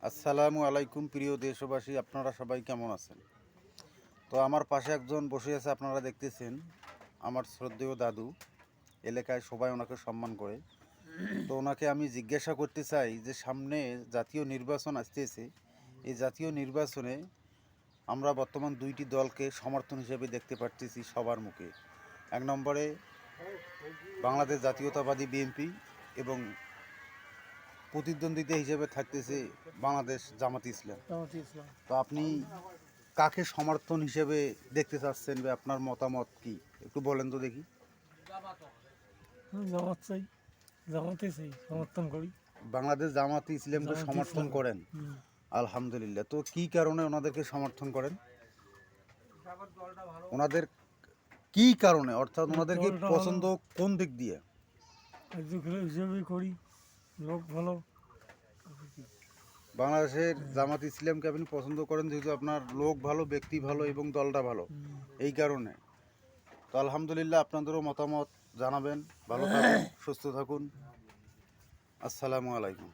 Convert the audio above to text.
আসসালামু আলাইকুম প্রিয় দেশবাসী, আপনারা সবাই কেমন আছেন? তো আমার পাশে একজন বসে আছে, আপনারা দেখতেছেন, আমার শ্রদ্ধেয় দাদু। এলাকায় সবাই ওনাকে সম্মান করে। তো ওনাকে আমি জিজ্ঞাসা করতে চাই যে সামনে জাতীয় নির্বাচন আসতেছে, এই জাতীয় নির্বাচনে আমরা বর্তমান দুইটি দলকে সমর্থন হিসেবে দেখতে পারতেছি সবার মুখে। এক নম্বরে বাংলাদেশ জাতীয়তাবাদী বিএনপি এবং প্রতিদ্বন্দ্বিতা হিসেবে থাকতেছে বাংলাদেশ জামাত ইসলাম। তো আপনি কাকে সমর্থন হিসেবে দেখতে চাচ্ছেন বা আপনার মতামত কি একটু বলেন তো দেখি। জামাত চাই, জামাতে চাই, সমর্থন করি। বাংলাদেশ জামাত ইসলামকে জামাত সমর্থন ইসলাম। করেন? আলহামদুলিল্লাহ। তো কি কারণে ওনাদেরকে সমর্থন করেন? ওনাদের কি কারণে, অর্থাৎ ওনাদেরকে দলটা পছন্দ কোন দিক দিয়ে? কার্যকরী হিসেবে করি, লোক ভালো। বাংলাদেশের জামাত ইসলামকে আপনি পছন্দ করেন যেহেতু আপনার লোক ভালো, ব্যক্তি ভালো এবং দলটা ভালো, এই কারণে। তো আলহামদুলিল্লাহ, আপনাদেরও মতামত জানাবেন। ভালো থাকুন, সুস্থ থাকুন। আসসালামু আলাইকুম।